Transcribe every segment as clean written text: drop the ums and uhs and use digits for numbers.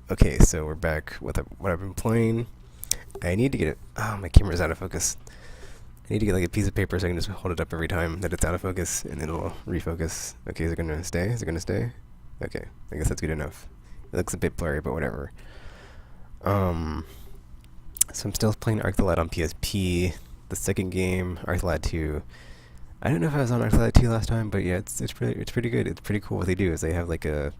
Okay, so we're back with what I've been playing. I need to get it. Oh, my camera's out of focus. I need to get like a piece of paper so I can just hold it up every time that it's out of focus, and it'll refocus. Okay, is it gonna stay? Is it gonna stay? Okay, I guess that's good enough. It looks a bit blurry, but whatever. Um, so I'm still playing Arc the Lad on PSP. The second game, Arc the Lad 2. I don't know if I was on Arc the Lad 2 last time, but yeah, it's pretty good. It's pretty cool what they do is they have like a.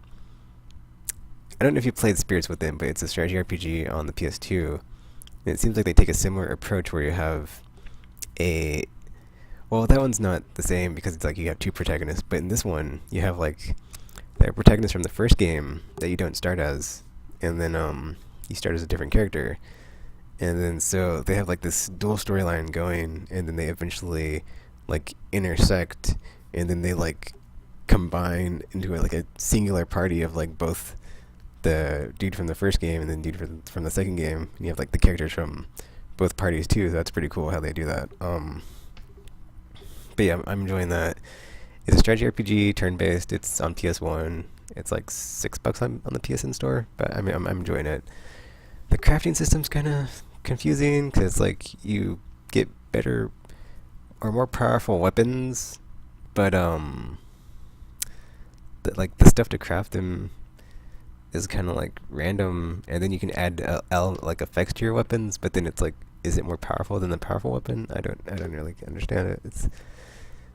I don't know if you played Spirits Within, but it's a strategy RPG on the PS2. And it seems like they take a similar approach where you have a well, that one's not the same because it's like you have two protagonists, but in this one you have like the protagonist from the first game that you don't start as, and then you start as a different character, and then so they have like this dual storyline going, and then they eventually like intersect, and then they like combine into like a singular party of like both the dude from the first game and then dude from the second game. And you have like the characters from both parties too. So that's pretty cool how they do that. But yeah, I'm enjoying that. It's a strategy RPG, turn-based. It's on PS1. It's like $6 on the PSN store, but I mean, I'm enjoying it. The crafting system's kind of confusing because like you get better or more powerful weapons, but like the stuff to craft them is kind of like random, and then you can add like effects to your weapons, but then it's like, is it more powerful than the powerful weapon? I don't really understand it. It's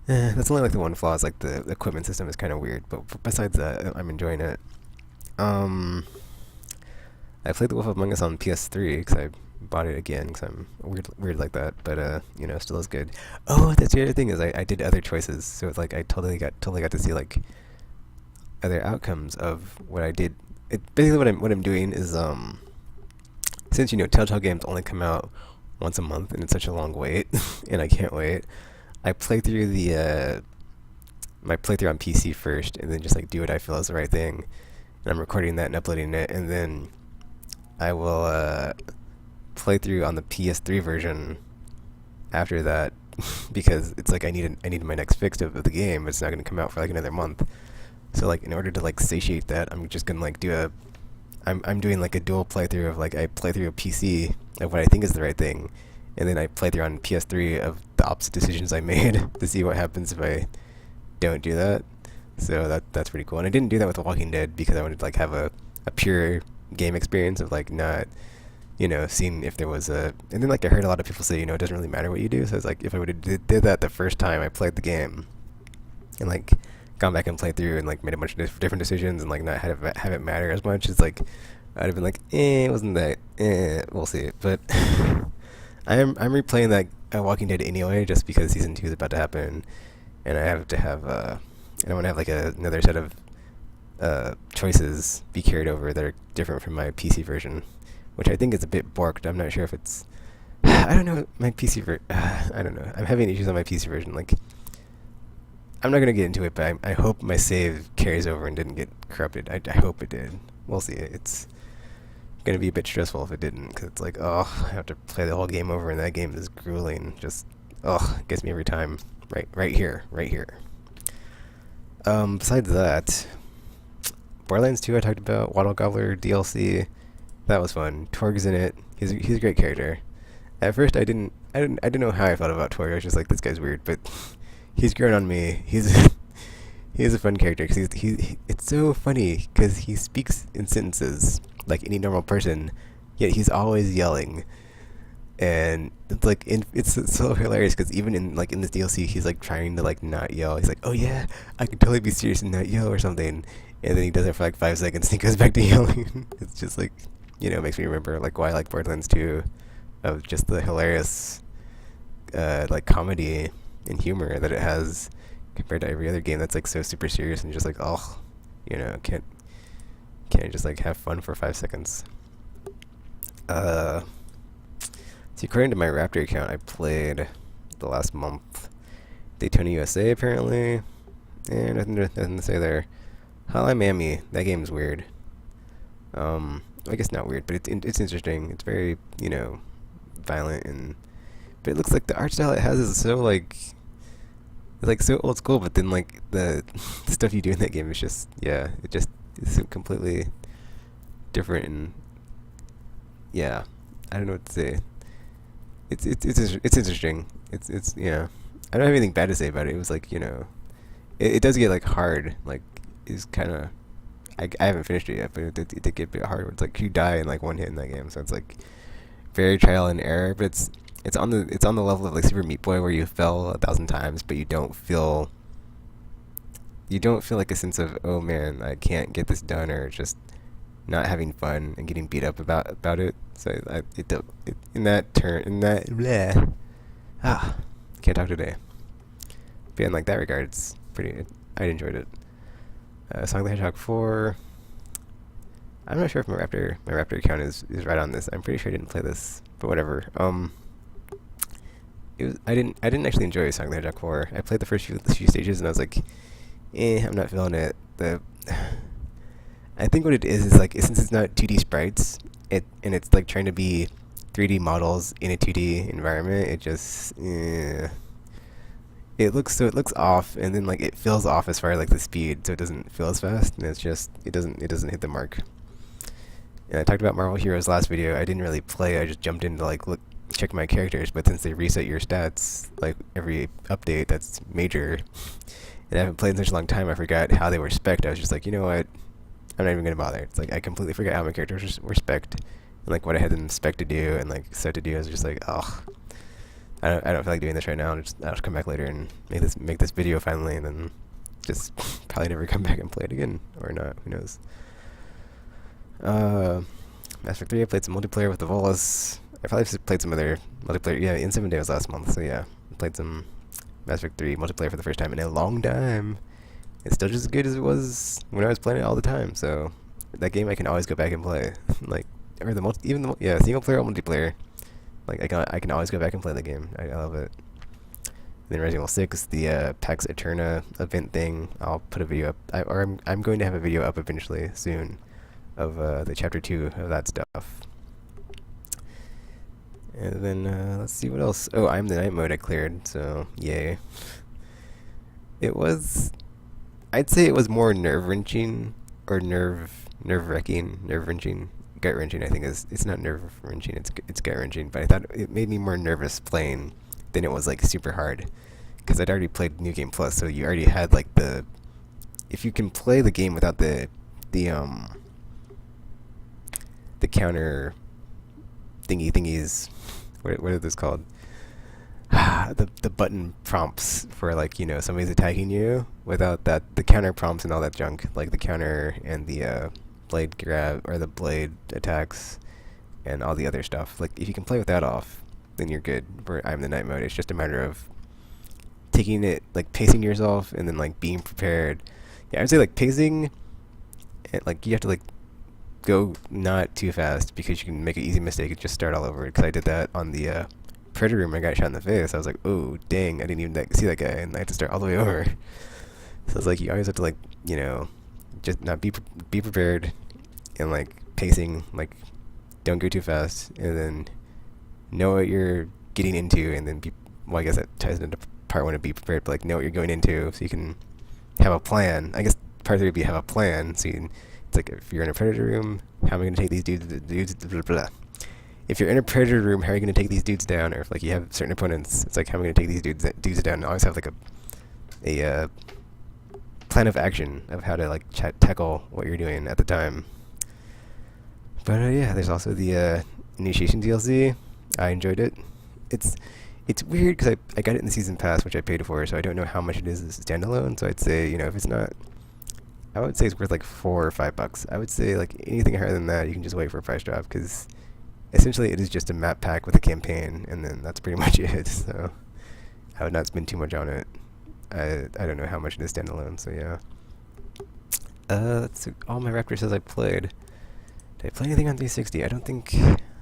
that's only like the one flaw is like the equipment system is kind of weird, but besides that, I'm enjoying it. Um, I played The Wolf Among Us on PS3 because I bought it again because I'm weird like that, but still is good. Oh, that's the other thing is I did other choices, so it's like I totally got to see like other outcomes of what I did. Basically what I'm doing is since Telltale games only come out once a month and it's such a long wait and I can't wait. I play through the my playthrough on PC first and then just like do what I feel is the right thing. And I'm recording that and uploading it, and then I will play through on the PS3 version after that because it's like I need my next fix of the game. It's not going to come out for like another month. So like in order to like satiate that, I'm just gonna like I'm doing like a dual playthrough of like I play through a PC of what I think is the right thing, and then I play through on PS3 of the opposite decisions I made to see what happens if I don't do that. So that's pretty cool. And I didn't do that with The Walking Dead because I wanted to like have a pure game experience of like not seeing if there was a. And then like I heard a lot of people say it doesn't really matter what you do. So it's like if I would have did that the first time I played the game, and like gone back and played through and like made a bunch of different decisions and like not have it matter as much. It's like I'd have been like, it wasn't that. We'll see. But I'm replaying that Walking Dead anyway, just because season 2 is about to happen, and I have to have I don't want to have like another set of choices be carried over that are different from my PC version, which I think is a bit borked. I'm not sure if it's. I don't know my PC ver. I don't know. I'm having issues on my PC version. Like, I'm not gonna get into it, but I hope my save carries over and didn't get corrupted. I hope it did. We'll see. It's gonna be a bit stressful if it didn't, because it's like, oh, I have to play the whole game over, and that game is grueling. Just, oh, it gets me every time. Right here. Besides that, Borderlands 2 I talked about, Waddle Gobbler DLC, that was fun. Torg's in it. He's a great character. At first I didn't know how I felt about Torg. I was just like, this guy's weird, but he's grown on me. He's a fun character because it's so funny because he speaks in sentences like any normal person, yet he's always yelling, and it's like it's so hilarious because even in this DLC he's like trying to like not yell. He's like, oh yeah, I could totally be serious and not yell or something, and then he does it for like 5 seconds and he goes back to yelling. It's just like makes me remember like why I like Borderlands 2, of just the hilarious like comedy and humor that it has compared to every other game that's like so super serious and just like, oh, can't just like have fun for 5 seconds. See, according to my Raptor account, I played the last month Daytona USA apparently, and nothing to say there. Hotline Miami, that game's weird. I guess not weird, but it's interesting. It's very violent, and but it looks like the art style it has is so like. It's like so old school, but then like the stuff you do in that game is just, yeah, it just is so completely different, and yeah, I don't know what to say. It's interesting. It's yeah. I don't have anything bad to say about it. It was like, it does get like hard. Like, it's kind of, I haven't finished it yet, but it did get a bit hard. It's like you die in like one hit in that game, so it's like very trial and error. But it's on the level of like Super Meat Boy where you fell 1,000 times, but you don't feel like a sense of, oh man, I can't get this done, or just not having fun and getting beat up about it. So in that turn, in that bleh, can't talk today. But in like that regard, it's pretty. I enjoyed it. Sonic the Hedgehog 4. I'm not sure if my Raptor account is right on this. I'm pretty sure I didn't play this, but whatever. I didn't actually enjoy Sonic the Hedgehog 4. I played the first few stages and I was like, I'm not feeling it. I think what it is like, since it's not 2D sprites, it's like trying to be 3D models in a 2D environment. It looks off, and then like it feels off as far as like the speed, so it doesn't feel as fast, and it doesn't hit the mark. And I talked about Marvel Heroes last video. I didn't really play. I just jumped in to like check my characters, but since they reset your stats like every update, that's major. And I haven't played in such a long time, I forgot how they were spec'd. I was just like, you know what? I'm not even gonna bother. It's like I completely forgot how my characters were spec'd, and like what I had them spec'd to do and like set to do. I was just like, oh, I don't feel like doing this right now. I'll just come back later and make this video finally, and then just probably never come back and play it again, or not. Who knows? Mass Effect 3. I played some multiplayer with the Volus. I probably just played some other multiplayer. Yeah, in 7 days last month. So yeah, I played some Mass Effect 3 multiplayer for the first time in a long time. It's still just as good as it was when I was playing it all the time. So that game I can always go back and play. Like, or single player or multiplayer. Like I can always go back and play the game. I love it. Then Resident Evil 6, the PAX Eterna event thing. I'll put a video up, I'm going to have a video up eventually soon of the chapter 2 of that stuff. And then let's see what else. Oh, I'm the Night mode I cleared, so yay. I'd say it was more nerve-wrenching, or nerve-wracking, gut-wrenching. I think it's not nerve-wrenching, it's gut-wrenching. But I thought it made me more nervous playing than it was like super hard, because I'd already played New Game Plus, so you already had like if you can play the game without the counter thingies, what are those called? the button prompts for like, somebody's attacking you, without the counter prompts and all that junk, like the counter and the blade grab, or the blade attacks and all the other stuff. Like, if you can play with that off, then you're good for I'm the Night mode. It's just a matter of taking it, like pacing yourself, and then like being prepared. Yeah, I would say like pacing, and like you have to like go not too fast, because you can make an easy mistake and just start all over. Because I did that on the Predator room. I got shot in the face. I was like, oh dang, I didn't even see that guy, and I had to start all the way over. So it's like you always have to like, just not be prepared, and like pacing, like don't go too fast, and then know what you're getting into, and then well, I guess that ties into part 1 of be prepared, but like know what you're going into, so you can have a plan. I guess part 3 would be have a plan. So it's like, if you're in a Predator room, how am I going to take these dudes blah, blah. If you're in a Predator room, how are you going to take these dudes down? Or if like you have certain opponents, it's like, how am I going to take these dudes down? And always have like a plan of action of how to like tackle what you're doing at the time. But yeah, there's also the Initiation DLC. I enjoyed it. It's weird, because I got it in the season pass, which I paid for, so I don't know how much it is as a standalone. So I'd say, if it's not, I would say it's worth like $4 or $5. I would say like anything higher than that, you can just wait for a price drop, because essentially it is just a map pack with a campaign, and then that's pretty much it. So I would not spend too much on it. I don't know how much it is standalone, so yeah. Let's see, all my Raptor says I played. Did I play anything on 360? I don't think,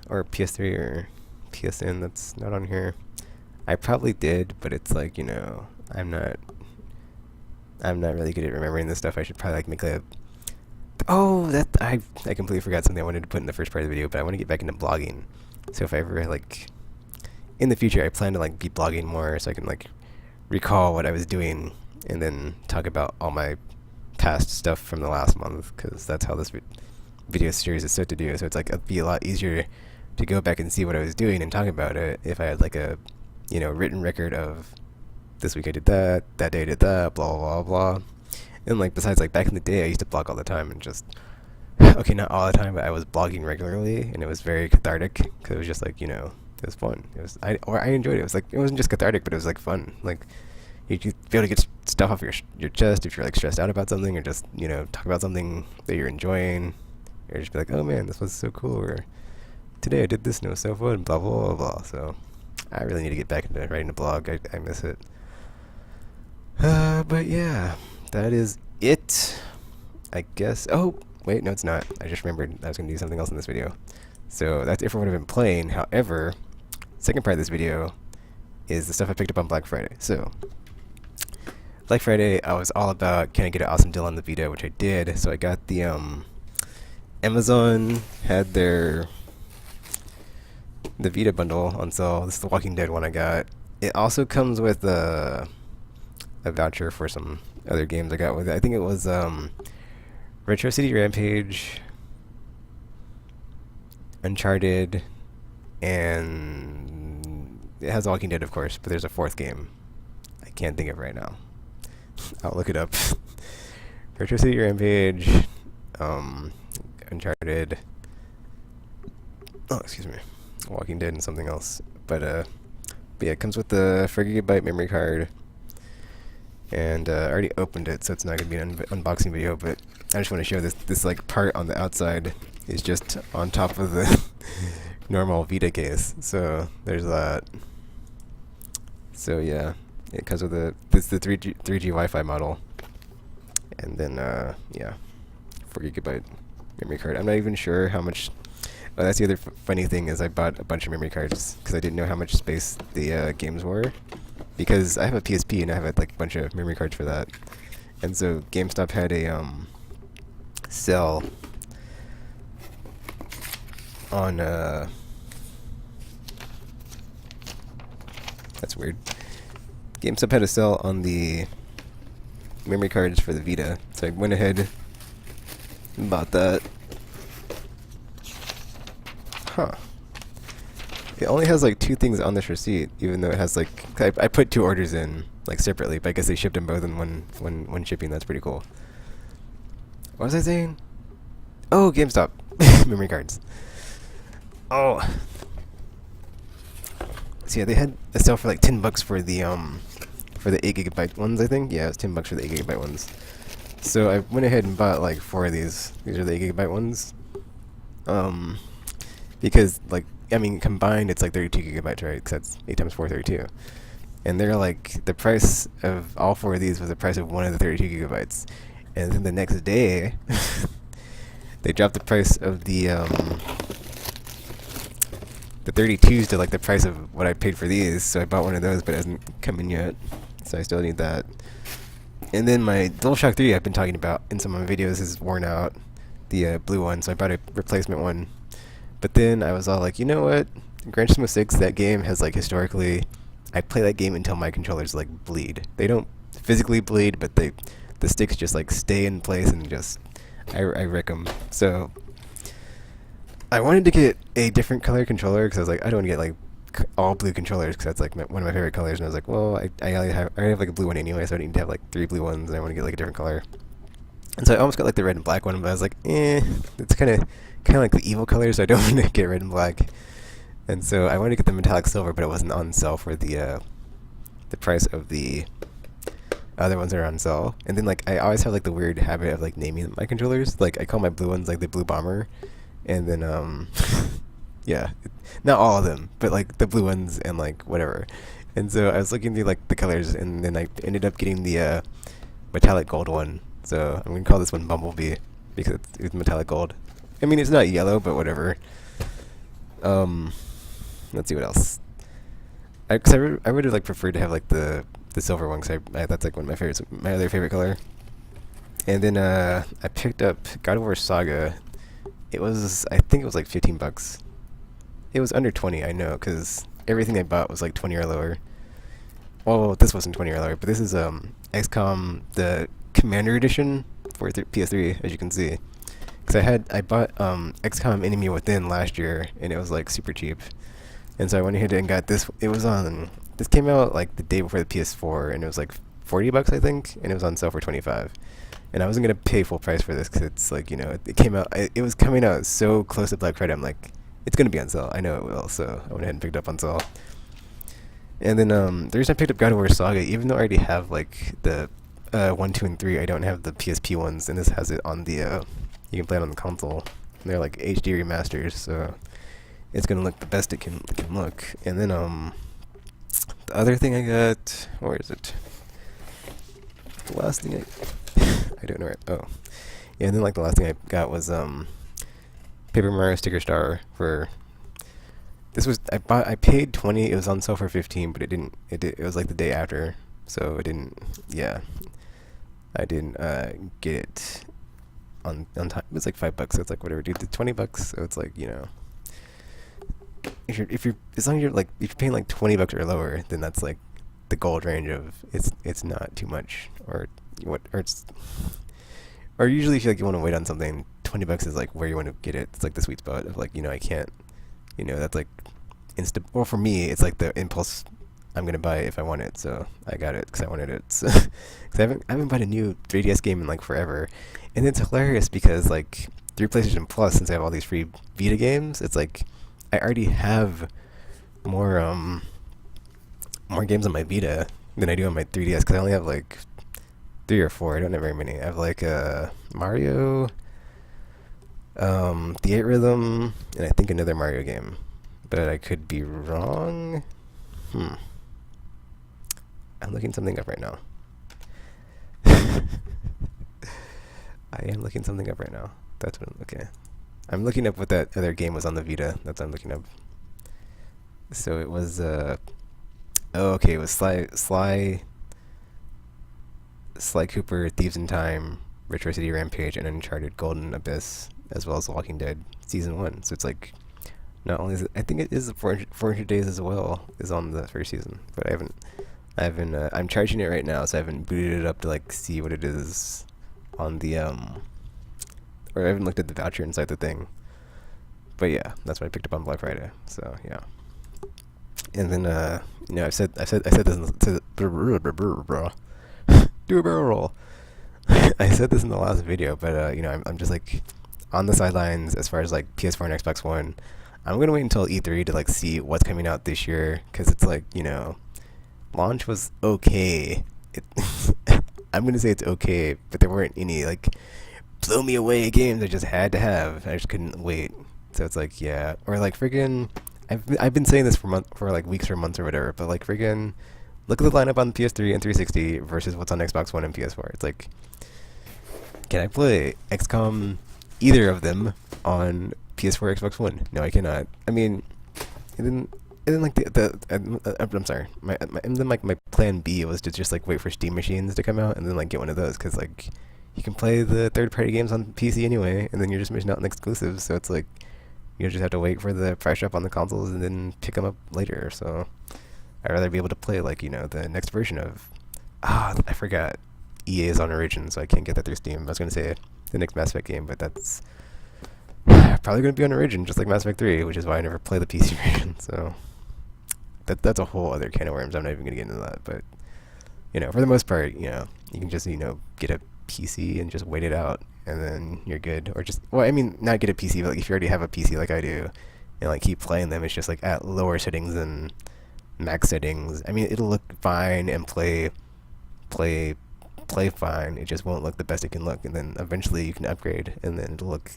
or PS3 or PSN. That's not on here. I probably did, but it's like, I'm not really good at remembering this stuff. I should probably like make a. Oh, I completely forgot something I wanted to put in the first part of the video, but I want to get back into blogging. So if I ever like, in the future, I plan to like be blogging more, so I can like recall what I was doing, and then talk about all my past stuff from the last month, because that's how this video series is set to do. So it's like it'd be a lot easier to go back and see what I was doing and talk about it if I had like a, written record of this week I did that, that day I did that, blah blah blah blah. And like besides, like back in the day I used to blog all the time and just okay, not all the time, but I was blogging regularly, and it was very cathartic because it was just like, it was fun. I enjoyed it. It was like, it wasn't just cathartic, but it was like fun. Like you'd be able to get stuff off your chest if you're like stressed out about something, or just talk about something that you're enjoying, or just be like, oh man, this was so cool, or today I did this and it was so fun, blah blah blah blah. So I really need to get back into writing a blog. I miss it. But yeah, that is it, I guess. Oh wait, no, it's not. I just remembered I was gonna do something else in this video. So that's it for what I've been playing. However, second part of this video is the stuff I picked up on Black Friday. So Black Friday, I was all about, can I get an awesome deal on the Vita, which I did. So I got the Amazon had the Vita bundle on sale. This is the Walking Dead one I got. It also comes with a voucher for some other games I got with it. I think it was Retro City Rampage, Uncharted, and it has Walking Dead, of course, but there's a fourth game I can't think of right now. I'll look it up. Retro City Rampage, Uncharted, excuse me, Walking Dead, and something else. But yeah, it comes with the 4GB memory card, and I already opened it, so it's not gonna be an unboxing video. But I just want to show this like part on the outside is just on top of the normal Vita case. So there's that. So yeah, it comes with this is the 3G Wi-Fi model, and then yeah, 4GB memory card. I'm not even sure how much. Oh, that's the other funny thing, is I bought a bunch of memory cards because I didn't know how much space the games were, because I have a PSP and I have like a bunch of memory cards for that. And so GameStop had a sale on that's weird. GameStop had a sale on the memory cards for the Vita, so I went ahead and bought that. Huh. It only has like 2 things on this receipt, even though it has like I put 2 orders in like separately, but I guess they shipped them both in one shipping. That's pretty cool. What was I saying? Oh, GameStop memory cards. Oh, so yeah, they had a sale for like $10 for the 8GB ones. I think, yeah, it was $10 for the 8GB ones. So I went ahead and bought like 4 of these. These are the 8GB ones. Because like, I mean, combined it's like 32GB, right? Because that's 8 times 4, 32. And they're like, the price of all 4 of these was the price of one of the 32GB. And then the next day, they dropped the price of the 32s to like the price of what I paid for these. So I bought one of those, but it hasn't come in yet. So I still need that. And then my DualShock 3 I've been talking about in some of my videos is worn out, the blue one. So I bought a replacement one. But then I was all like, you know what? Gran Turismo 6, that game has like historically, I play that game until my controllers like bleed. They don't physically bleed, but the sticks just like stay in place and just I wreck them. So I wanted to get a different color controller because I was like, I don't want to get like all blue controllers because that's like one of my favorite colors. And I was like, well, I already have like a blue one anyway, so I don't need to have like 3 blue ones, and I want to get like a different color. And so I almost got like the red and black one, but I was like, it's kind of like the evil color, so I don't want to get red and black. And so I wanted to get the metallic silver, but it wasn't on sale for the price of the other ones that are on sale. And then like I always have like the weird habit of like naming my controllers. Like I call my blue ones like the Blue Bomber, and then yeah, not all of them, but like the blue ones and like whatever. And so I was looking through like the colors, and then I ended up getting the metallic gold one. So I'm gonna call this one Bumblebee because it's metallic gold. I mean, it's not yellow, but whatever. Let's see what else. I would have like preferred to have like the silver one, because that's like one of my favorites, my other favorite color. And then I picked up God of War Saga. It was, I think it was like $15. It was under 20, I know, because everything I bought was like 20 or lower. Well, this wasn't 20 or lower, but this is XCOM the Commander Edition for PS3, as you can see. Cause I bought XCOM Enemy Within last year, and it was like super cheap, and so I went ahead and got this. It was on. This came out like the day before the PS4, and it was like $40 I think, and it was on sale for 25. And I wasn't gonna pay full price for this because it's like it came out. It was coming out so close to Black Friday. I'm like, it's gonna be on sale. I know it will. So I went ahead and picked it up on sale. And then the reason I picked up God of War Saga, even though I already have like the 1, 2, and 3, I don't have the PSP ones, and this has it on the. You can play it on the console. And they're like HD remasters, so it's gonna look the best it can look. And then the other thing I got, where is it? The last thing I don't know where. Oh, yeah. And then like the last thing I got was Paper Mario Sticker Star for. This was I paid 20. It was on sale for 15, but it was like the day after, so it didn't. Yeah, I didn't get it on time. It was like $5, so it's like whatever, dude. The $20, so it's like if you're as long as you're like if you're paying like $20 or lower, then that's like the gold range of it's not too much or what or it's or usually if you like you want to wait on something, $20 is like where you want to get it. It's like the sweet spot of like I can't that's like instant. Well, for me, it's like the impulse. I'm gonna buy it if I want it, so I got it because I wanted it. So, cause I haven't bought a new 3DS game in like forever, and it's hilarious because like through PlayStation Plus, since I have all these free Vita games, it's like I already have more games on my Vita than I do on my 3DS because I only have like 3 or 4. I don't have very many. I have like Mario, the 8 Rhythm, and I think another Mario game. But I could be wrong. I'm looking something up right now. I am looking something up right now. That's what okay. I'm looking up what that other game was on the Vita. That's what I'm looking up. So it was it was Sly Cooper, Thieves in Time, Retro City Rampage, and Uncharted Golden Abyss, as well as Walking Dead Season 1. So it's like, not only is it, I think it is 400 Days as well, is on the first season. But I haven't, I'm charging it right now, so I haven't booted it up to like see what it is on the, or I haven't looked at the voucher inside the thing. But yeah, that's what I picked up on Black Friday, so yeah. And then, I said this in the, do a barrel roll. I said this in the last video, but I'm just like on the sidelines as far as like PS4 and Xbox One. I'm gonna wait until E3 to like see what's coming out this year, because it's like launch was okay. I'm gonna say it's okay, but there weren't any like blow me away games I just had to have. I just couldn't wait. So it's like yeah, or like friggin' I've been saying this for like weeks or months or whatever, but like friggin' look at the lineup on PS3 and 360 versus what's on Xbox One and PS4. It's like, can I play XCOM, either of them, on PS4 or Xbox One? No, I cannot. I mean, and then like I'm sorry. And then like my plan B was to just like wait for Steam machines to come out and then like get one of those, because like you can play the third-party games on PC anyway, and then you're just missing out on exclusives. So it's like you just have to wait for the price drop on the consoles and then pick them up later. So I'd rather be able to play like the next version of I forgot EA is on Origin, so I can't get that through Steam. I was gonna say the next Mass Effect game, but that's probably gonna be on Origin, just like Mass Effect 3, which is why I never play the PC version. So that's a whole other can of worms. I'm not even gonna get into that, but for the most part, you can just get a PC and just wait it out, and then you're good. Or just not get a PC, but like if you already have a PC like I do, and like keep playing them, it's just like at lower settings than max settings. I mean, it'll look fine and play fine. It just won't look the best it can look, and then eventually you can upgrade, and then it'll look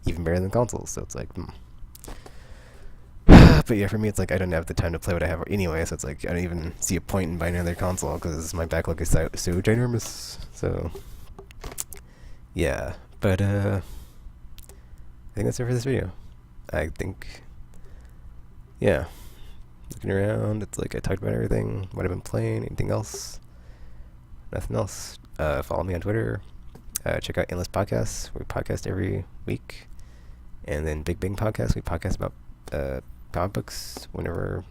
even better than consoles. So it's like, but yeah, for me, it's like I don't have the time to play what I have anyway. So it's like I don't even see a point in buying another console because my backlog is so ginormous. So yeah, but I think that's it for this video. I think, yeah. Looking around, it's like I talked about everything, what I've been playing, anything else, nothing else. Follow me on Twitter, check out Endless Podcasts, we podcast every week, and then Big Bang Podcast, we podcast about comic books whenever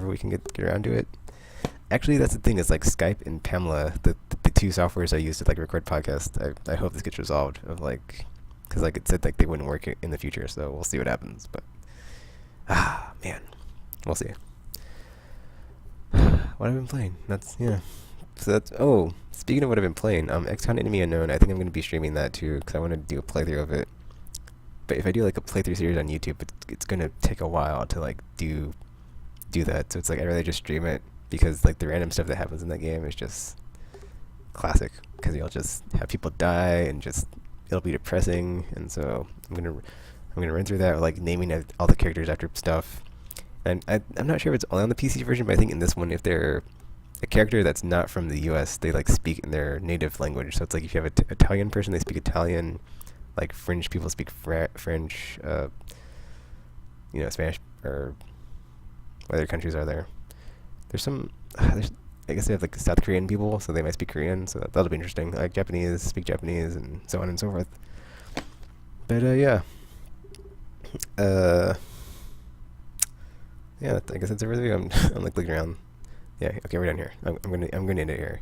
we can get around to it. Actually, that's the thing, is like Skype and Pamela, the two softwares I use to like record podcasts. I hope this gets resolved, of like because like it said like they wouldn't work in the future, so we'll see what happens. But man, we'll see. What I've been playing? That's yeah. So that's speaking of what I've been playing, XCOM Enemy Unknown. I think I'm gonna be streaming that too because I want to do a playthrough of it. But if I do like a playthrough series on YouTube, it's gonna take a while to like do that. So it's like I'd rather just stream it because like the random stuff that happens in that game is just classic. Because you'll just have people die and just it'll be depressing. And so I'm gonna run through that, like naming all the characters after stuff. And I'm not sure if it's only on the PC version, but I think in this one, if they're a character that's not from the U.S., they like speak in their native language. So it's like if you have an Italian person, they speak Italian. Like French people speak French. Spanish or what other countries are there? There's some. I guess they have like South Korean people, so they might speak Korean. So that'll be interesting. Like Japanese speak Japanese, and so on and so forth. But yeah. Yeah, I guess that's it for the video. I'm like looking around. Yeah, okay, we're done here. I'm gonna end it here.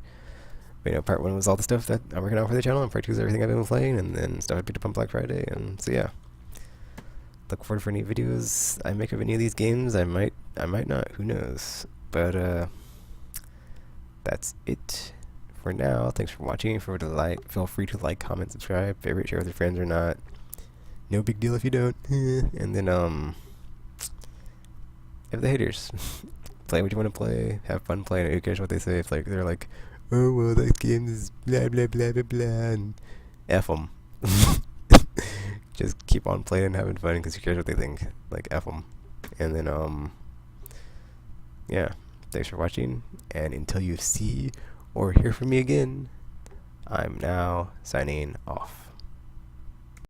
But part 1 was all the stuff that I'm working on for the channel, and part 2 is everything I've been playing, and then stuff I picked up on Black Friday, and so yeah. Look forward for any videos I make of any of these games. I might not, who knows. But that's it for now. Thanks for watching. Feel free to like, comment, subscribe, favorite, share with your friends or not. No big deal if you don't. And then if the haters play what you want to play, have fun playing it. Who cares what they say? If like they're like, oh well, that game is blah blah blah blah blah, and F them. Just keep on playing and having fun because who cares what they think? Like F them. And then yeah. Thanks for watching, and until you see or hear from me again, I'm now signing off.